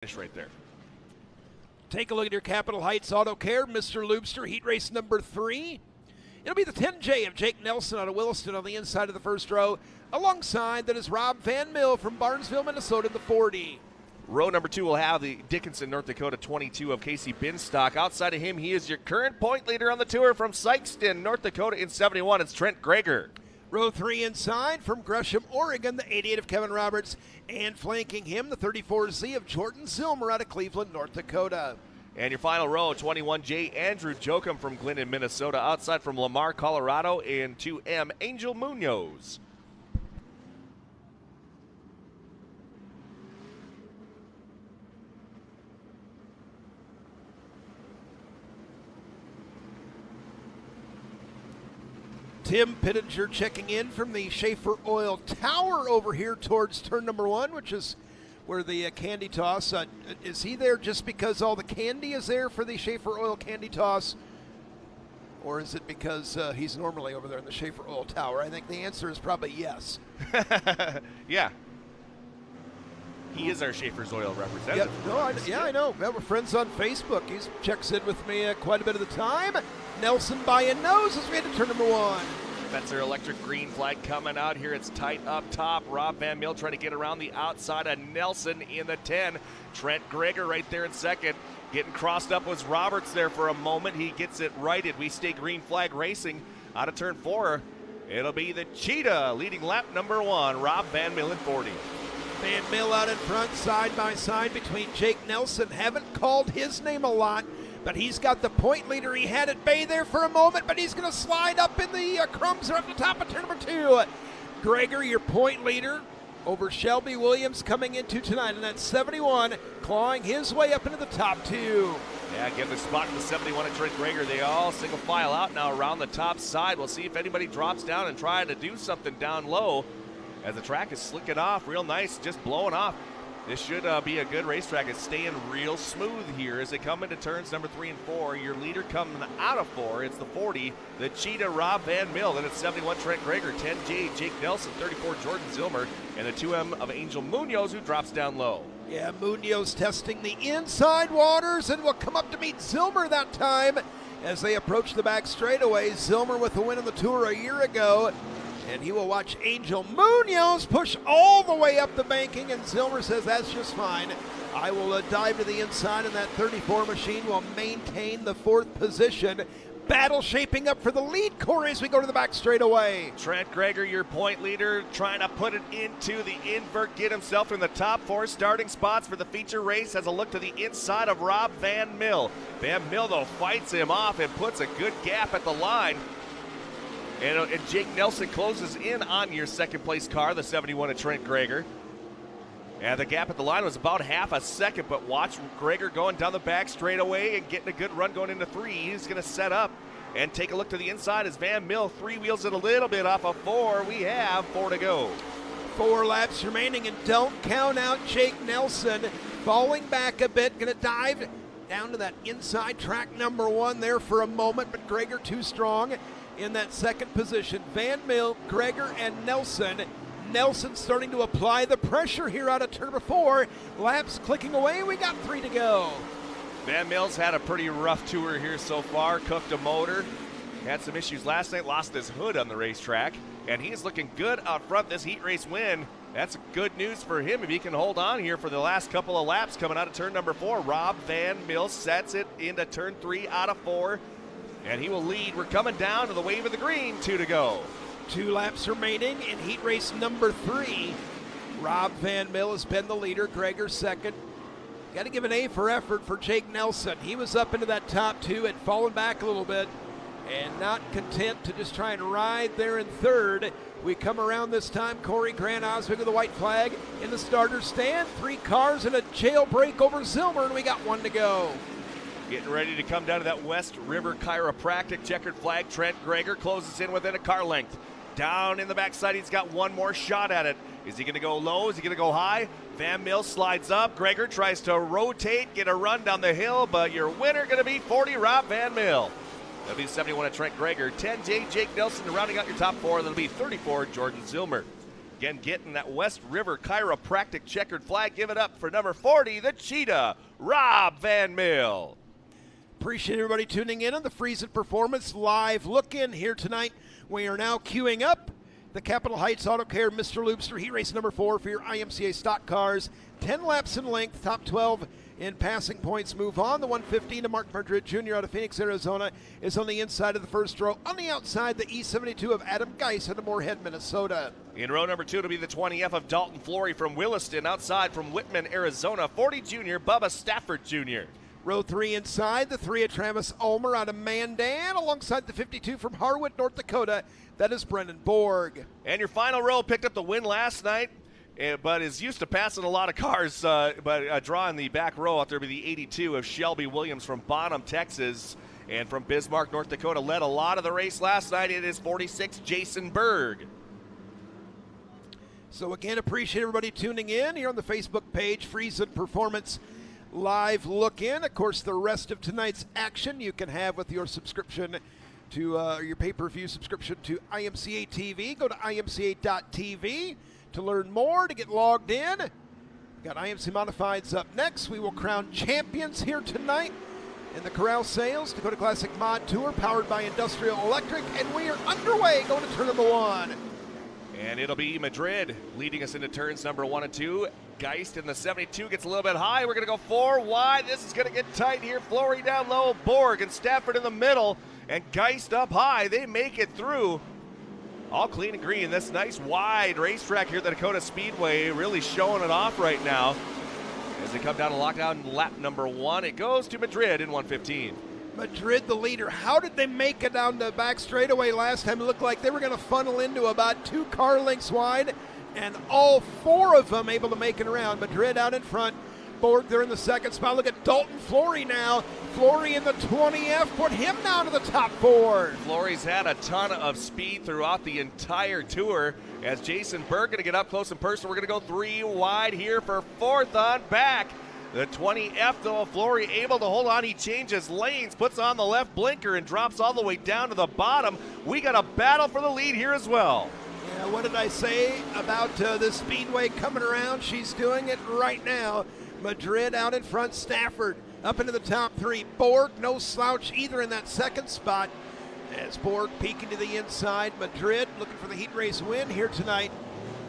finish right there. Take a look at your Capitol Heights Auto Care, Mr. Loobster, heat race number 3. It'll be the 10J of Jake Nelson out of Williston on the inside of the first row. Alongside that is Rob Van Mill from Barnesville, Minnesota, the 40. Row number 2 will have the Dickinson, North Dakota 22 of Casey Binstock. Outside of him, he is your current point leader on the tour from Sykeston, North Dakota in 71. It's Trent Greger. Row 3 inside from Gresham, Oregon, the 88 of Kevin Roberts. And flanking him, the 34Z of Jordan Zilmer out of Cleveland, North Dakota. And your final row, 21J Andrew Jokum from Glennon, Minnesota. Outside from Lamar, Colorado, and 2M Angel Munoz. Tim Pittenger checking in from the Schaefer Oil Tower over here towards turn number 1, which is where the candy toss. Is he there just because all the candy is there for the Schaefer Oil candy toss? Or is it because he's normally over there in the Schaefer Oil Tower? I think the answer is probably yes. Yeah. He is our Schaefer's Oil representative. Yep. I know. Well, we're friends on Facebook. He checks in with me quite a bit of the time. Nelson by a nose as we head to turn number 1. That's their electric green flag coming out here. It's tight up top. Rob Van Mill trying to get around the outside of Nelson in the 10. Trent Greger right there in second. Getting crossed up was Roberts there for a moment. He gets it righted. We stay green flag racing out of turn 4. It'll be the Cheetah leading lap number 1. Rob Van Mill in 40. Van Mill out in front, side by side between Jake Nelson. Haven't called his name a lot, but he's got the point leader. He had at bay there for a moment, but he's going to slide up in the crumbs up the top of turn number 2. Greger, your point leader, over Shelby Williams coming into tonight in that 71, clawing his way up into the top 2. Yeah, give the spot to the 71 and Trent Greger. They all single file out now around the top side. We'll see if anybody drops down and try to do something down low as the track is slicking off real nice, just blowing off. This should be a good racetrack. It's staying real smooth here as they come into turns number 3 and 4. Your leader coming out of 4. It's the 40, the Cheetah Rob Van Mill. Then it's 71 Trent Greger, 10J Jake Nelson, 34 Jordan Zilmer, and the 2M of Angel Munoz who drops down low. Yeah, Munoz testing the inside waters and will come up to meet Zilmer that time as they approach the back straightaway. Zilmer with the win on the tour a year ago. And he will watch Angel Munoz push all the way up the banking, and Zilmer says that's just fine. I will dive to the inside, and that 34 machine will maintain the 4th position. Battle shaping up for the lead, Corey, as we go to the back straightaway. Trent Greger, your point leader, trying to put it into the invert, get himself in the top 4 starting spots for the feature race. Has a look to the inside of Rob Van Mill. Van Mill, though, fights him off and puts a good gap at the line. And Jake Nelson closes in on your second place car, the 71 of Trent Greger. And the gap at the line was about half a second, but watch Greger going down the back straightaway and getting a good run going into 3. He's going to set up and take a look to the inside as Van Mill 3 wheels it a little bit off of 4. We have 4 to go. 4 laps remaining, and don't count out Jake Nelson. Falling back a bit, going to dive down to that inside track number 1 there for a moment, but Greger too strong in that second position. Van Mill, Greger, and Nelson. Nelson starting to apply the pressure here out of turn number 4. Laps clicking away. We got 3 to go. Van Mill's had a pretty rough tour here so far. Cooked a motor. Had some issues last night. Lost his hood on the racetrack. And he's looking good out front this heat race win. That's good news for him if he can hold on here for the last couple of laps coming out of turn number 4. Rob Van Mill sets it into turn 3 out of 4. And he will lead. We're coming down to the wave of the green. 2 to go. 2 laps remaining in heat race number 3. Rob Van Mill has been the leader. Greger second. Got to give an A for effort for Jake Nelson. He was up into that top 2, had fallen back a little bit, and not content to just try and ride there in 3rd. We come around this time. Corey Grant Oswig with the white flag in the starter stand. 3 cars and a jailbreak over Zilmer, and we got 1 to go. Getting ready to come down to that West River Chiropractic checkered flag. Trent Greger closes in within a car length. Down in the backside, he's got one more shot at it. Is he going to go low? Is he going to go high? Van Mill slides up. Greger tries to rotate, get a run down the hill, but your winner going to be 40 Rob Van Mill. That'll be 71 at Trent Greger. 10J Jake Nelson rounding out your top 4. That'll be 34 Jordan Zilmer. Again, getting that West River chiropractic checkered flag. Give it up for number 40, the Cheetah, Rob Van Mill. Appreciate everybody tuning in on the Friesen Performance live look-in here tonight. We are now queuing up the Capitol Heights Auto Care Mr. Loopster Heat Race number 4 for your IMCA stock cars. 10 laps in length, top 12 in passing points move on. The 115 of Mark Madrid Jr. out of Phoenix, Arizona is on the inside of the first row. On the outside, the E72 of Adam Geis out of Moorhead, Minnesota. In row number 2, it'll be the 20F of Dalton Flory from Williston. Outside from Whitman, Arizona, 40 Jr. Bubba Stafford Jr. Row 3 inside, the 3 of Travis Ulmer out of Mandan, alongside the 52 from Harwood, North Dakota. That is Brendan Borg. And your final row picked up the win last night, but is used to passing a lot of cars, but drawing the back row out there will be the 82 of Shelby Williams from Bonham, Texas. And from Bismarck, North Dakota, led a lot of the race last night. It is 46, Jason Berg. So again, appreciate everybody tuning in here on the Facebook page, Friesen Performance live look in. Of course, the rest of tonight's action you can have with your subscription to your pay-per-view subscription to IMCA TV. Go to imca.tv to learn more, to get logged in. We've got IMC Modifieds up next. We will crown champions here tonight in the Corral Sales Dakota Classic Mod Tour powered by Industrial Electric, and we are underway going to turn number 1. And it'll be Madrid leading us into turns number 1 and 2. Geist in the 72 gets a little bit high. We're going to go 4 wide. This is going to get tight here. Flory down low, Borg and Stafford in the middle, and Geist up high. They make it through. All clean and green. This nice wide racetrack here at the Dakota Speedway, really showing it off right now. As they come down to lockdown lap number 1, it goes to Madrid in 1:15. Madrid, the leader. How did they make it down the back straightaway last time? It looked like they were going to funnel into about 2 car lengths wide, and all 4 of them able to make it around. Madrid out in front. Borg there in the second spot. Look at Dalton Flory now. Flory in the 20F. Put him down to the top 4. Flory's had a ton of speed throughout the entire tour. As Jason Berg going to get up close and personal, we're going to go 3 wide here for 4th on back. The 20F, though, Flory able to hold on. He changes lanes, puts on the left blinker, and drops all the way down to the bottom. We got a battle for the lead here as well. Yeah, what did I say about this Speedway coming around? She's doing it right now. Madrid out in front, Stafford up into the top 3. Borg, no slouch either in that second spot. As Borg peeking to the inside, Madrid looking for the heat race win here tonight.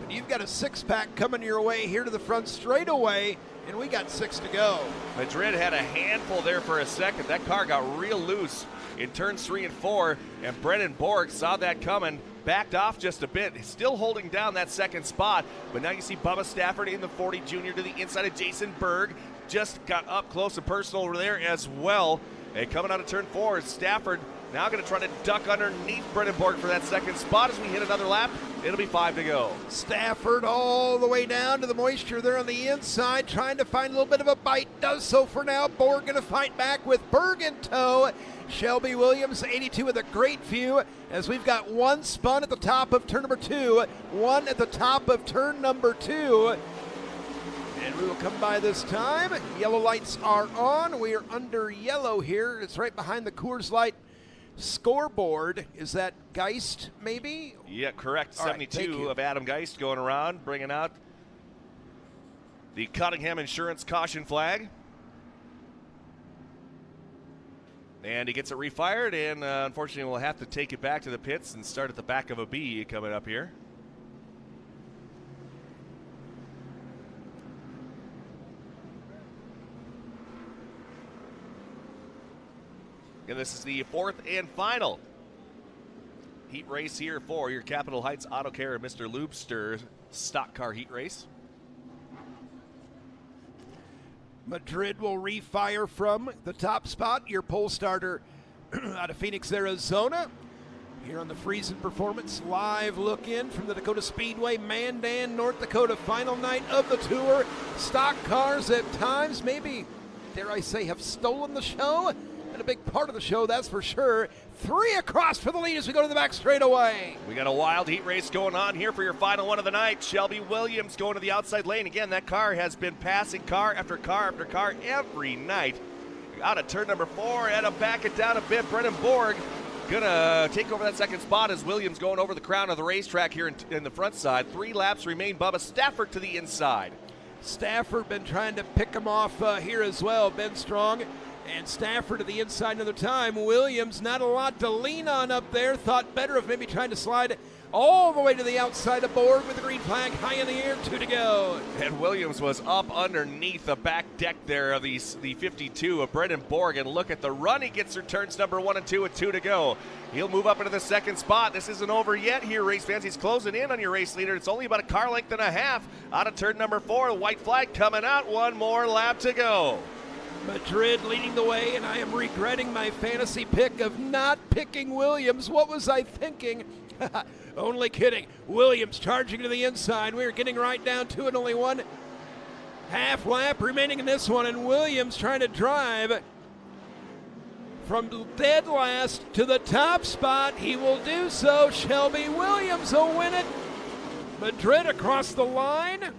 But you've got a 6-pack coming your way here to the front straightaway, and we got 6 to go. Madrid had a handful there for a second. That car got real loose in turns 3 and 4, and Brendan Borg saw that coming, backed off just a bit, still holding down that second spot. But now you see Bubba Stafford in the 40 Jr. to the inside of Jason Berg. Just got up close and personal over there as well. And coming out of turn 4, Stafford now going to try to duck underneath Brendan Borg for that second spot. As we hit another lap, it'll be 5 to go. Stafford all the way down to the moisture there on the inside, trying to find a little bit of a bite. Does so for now. Borg going to fight back with Berg in tow. Shelby Williams, 82 with a great view, as we've got 1 spun at the top of turn number 2, 1 at the top of turn number 2. And we will come by this time. Yellow lights are on. We are under yellow here. It's right behind the Coors Light scoreboard. Is that Geist, maybe? Yeah, correct. All 72 of Adam Geist going around, bringing out the Cottingham Insurance caution flag. And he gets it refired, and unfortunately we'll have to take it back to the pits and start at the back of a B coming up here. And this is the 4th and final heat race here for your Capitol Heights Auto Care Mr. Loopster stock car heat race. Madrid will refire from the top spot. Your pole starter out of Phoenix, Arizona. Here on the Friesen Performance live look in from the Dakota Speedway, Mandan, North Dakota. Final night of the tour. Stock cars at times, maybe, dare I say, have stolen the show. And a big part of the show, that's for sure. 3 across for the lead as we go to the back straightaway. We got a wild heat race going on here for your final one of the night. Shelby Williams going to the outside lane. Again, that car has been passing car after car after car every night. Out of turn number 4, had to back it down a bit. Brendan Borg Gonna take over that second spot as Williams going over the crown of the racetrack here in the front side. 3 laps remain. Bubba Stafford to the inside. Stafford been trying to pick him off here as well. Ben Strong and Stafford to the inside another time. Williams not a lot to lean on up there. Thought better of maybe trying to slide all the way to the outside of Borg with the green flag high in the air, 2 to go. And Williams was up underneath the back deck there of the 52 of Brendan Borg, and look at the run. He gets through turns number 1 and 2 with 2 to go. He'll move up into the second spot. This isn't over yet here, race fans. He's closing in on your race leader. It's only about a car length and a half out of turn number 4. The white flag coming out. 1 more lap to go. Madrid leading the way, and I am regretting my fantasy pick of not picking Williams. What was I thinking? Only kidding. Williams charging to the inside. We're getting right down to it. Only 1 half lap remaining in this one, and Williams trying to drive from dead last to the top spot. He will do so. Shelby Williams will win it. Madrid across the line.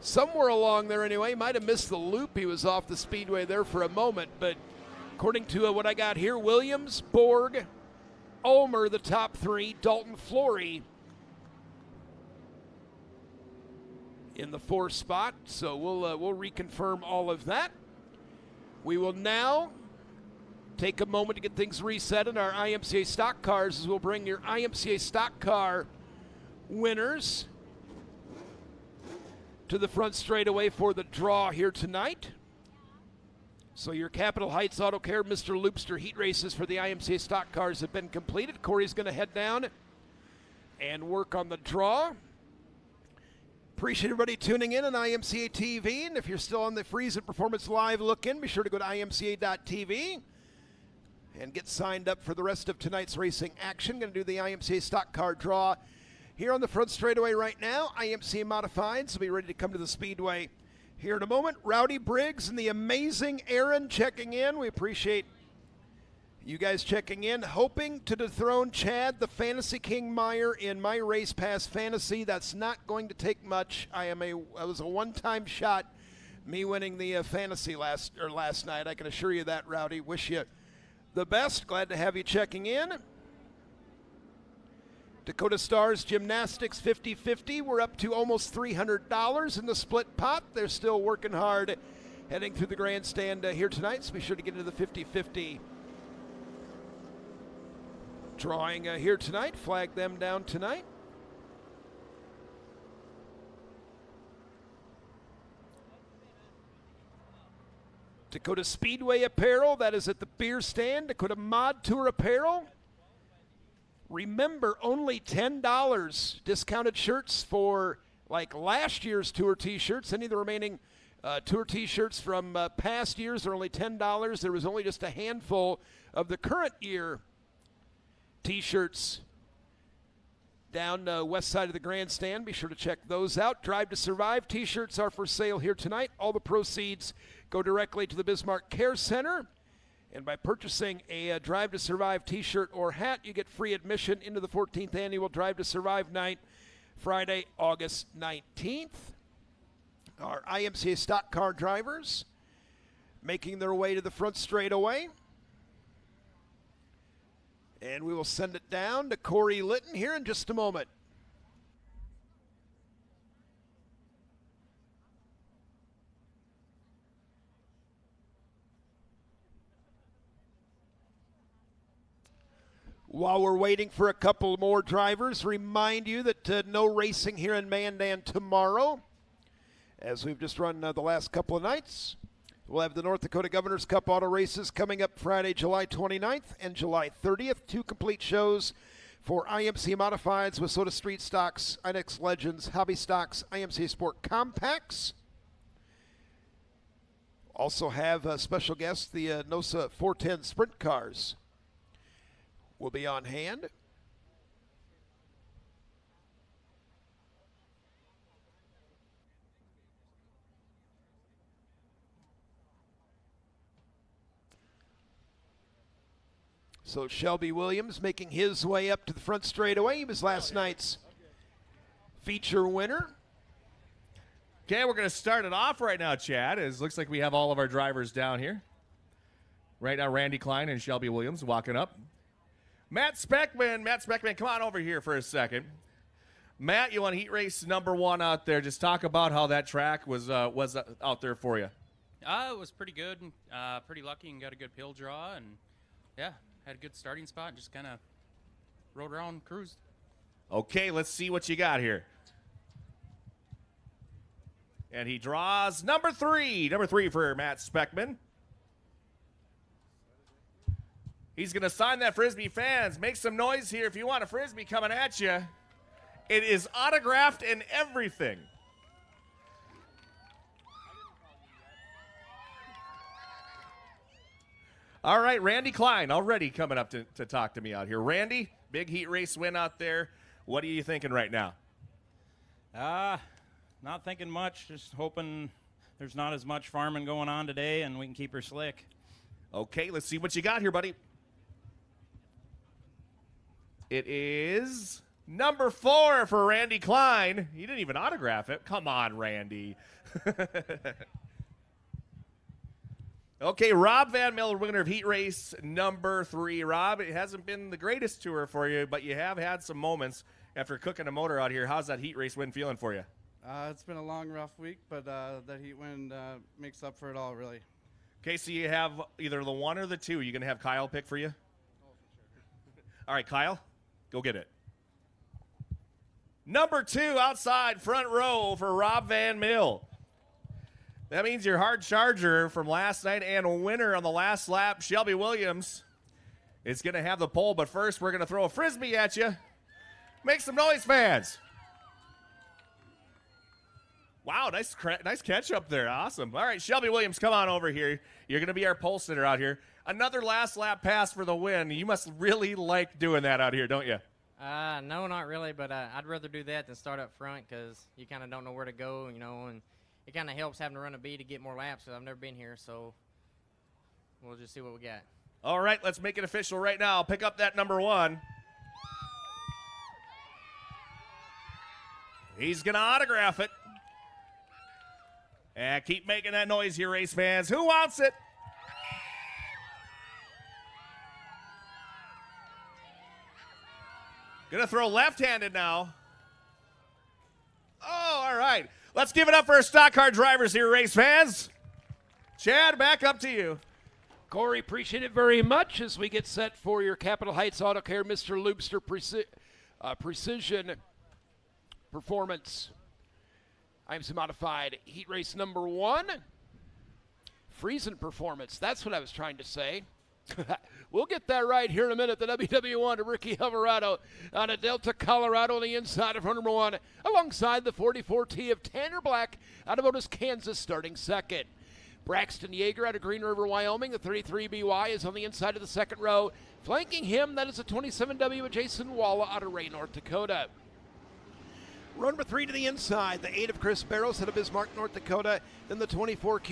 Somewhere along there anyway. Might have missed the loop. He was off the speedway there for a moment, but according to what I got here, Williams, Borg, Ulmer, the top 3, Dalton Flory in the 4th spot. So we'll reconfirm all of that. We will now take a moment to get things reset in our IMCA stock cars as we'll bring your IMCA stock car winners to the front straightaway for the draw here tonight. So your Capitol Heights Auto Care Mr. Loopster heat races for the IMCA stock cars have been completed. Corey's going to head down and work on the draw. Appreciate everybody tuning in on IMCA TV. And if you're still on the Friesen Performance Live look-in, be sure to go to imca.tv and get signed up for the rest of tonight's racing action. Going to do the IMCA stock car draw here on the front straightaway right now. IMCA Modifieds will be ready to come to the Speedway here in a moment. Rowdy Briggs and the amazing Aaron checking in. We appreciate you guys checking in. Hoping to dethrone Chad, the Fantasy King Meyer, in my Race Pass Fantasy. That's not going to take much. I was a one-time shot, me winning the fantasy last night. I can assure you that, Rowdy. Wish you the best. Glad to have you checking in. Dakota Stars Gymnastics 50-50. We're up to almost $300 in the split pot. They're still working hard heading through the grandstand here tonight, so be sure to get into the 50-50 drawing here tonight. Flag them down tonight. Dakota Speedway apparel, that is at the beer stand. Dakota Mod Tour apparel. Remember, only $10 discounted shirts for like last year's tour t-shirts. Any of the remaining tour t-shirts from past years are only $10. There was only just a handful of the current year t-shirts down west side of the grandstand. Be sure to check those out. Drive to Survive t-shirts are for sale here tonight. All the proceeds go directly to the Bismarck Care Center. And by purchasing a Drive to Survive t-shirt or hat, you get free admission into the 14th annual Drive to Survive night, Friday, August 19th. Our IMCA stock car drivers making their way to the front straightaway. And we will send it down to Corey Litton here in just a moment. While we're waiting for a couple more drivers, remind you that no racing here in Mandan tomorrow, as we've just run the last couple of nights. We'll have the North Dakota Governor's Cup auto races coming up Friday, July 29th and July 30th. 2 complete shows for IMC Modifieds with Soda Street Stocks, INEX Legends, Hobby Stocks, IMC Sport Compacts. Also have special guests, the NOSA 410 Sprint Cars will be on hand. So Shelby Williams making his way up to the front straightaway. He was last night's feature winner. Okay, we're going to start it off right now, Chad. It looks like we have all of our drivers down here. Right now, Randy Klein and Shelby Williams walking up. Matt Speckman, come on over here for a second. Matt, you won heat race number 1 out there. Just talk about how that track was out there for you. It was pretty good, pretty lucky, and got a good pill draw, and yeah, had a good starting spot. Just kind of rode around, cruised. Okay, let's see what you got here. And he draws number 3 for Matt Speckman. He's going to sign that Frisbee. Fans, make some noise here if you want a Frisbee coming at you. It is autographed and everything. All right, Randy Klein already coming up to talk to me out here. Randy, big heat race win out there. What are you thinking right now? Not thinking much. Just hoping there's not as much farming going on today and we can keep her slick. Okay, let's see what you got here, buddy. It is number 4 for Randy Klein. He didn't even autograph it. Come on, Randy. Okay, Rob Van Miller, winner of heat race number 3. Rob, it hasn't been the greatest tour for you, but you have had some moments after cooking a motor out here. How's that heat race win feeling for you? It's been a long, rough week, but that heat win makes up for it all, really. Okay, so you have either the 1 or the 2. You going to have Kyle pick for you? Oh, for sure. All right, Kyle, go get it. Number 2 outside front row for Rob Van Mill. That means your hard charger from last night and a winner on the last lap, Shelby Williams, is going to have the pole. But first, we're going to throw a Frisbee at you. Make some noise, fans. Wow, nice catch up there. Awesome. All right, Shelby Williams, come on over here. You're going to be our pole sitter out here. Another last lap pass for the win. You must really like doing that out here, don't you? No, not really, but I'd rather do that than start up front because you kind of don't know where to go, you know, and it kind of helps having to run a B to get more laps because I've never been here, so we'll just see what we got. All right, let's make it official right now. Pick up that number 1. He's going to autograph it. And keep making that noise here, race fans. Who wants it? Going to throw left-handed now. Oh, all right. Let's give it up for our stock car drivers here, race fans. Chad, back up to you. Corey, appreciate it very much as we get set for your Capitol Heights Auto Care Mr. Loobster Precision Performance IMCA Modified Heat Race number 1. Friesen Performance. That's what I was trying to say. We'll get that right here in a minute. The WW1 to Ricky Alvarado out of Delta, Colorado on the inside of number 1, alongside the 44T of Tanner Black out of Otis, Kansas, starting second. Braxton Yeager out of Green River, Wyoming. The 33BY is on the inside of the second row. Flanking him, that is a 27W of Jason Walla out of Ray, North Dakota. Row number 3 to the inside, the 8 of Chris Barrows out of Bismarck, North Dakota. Then the 24Q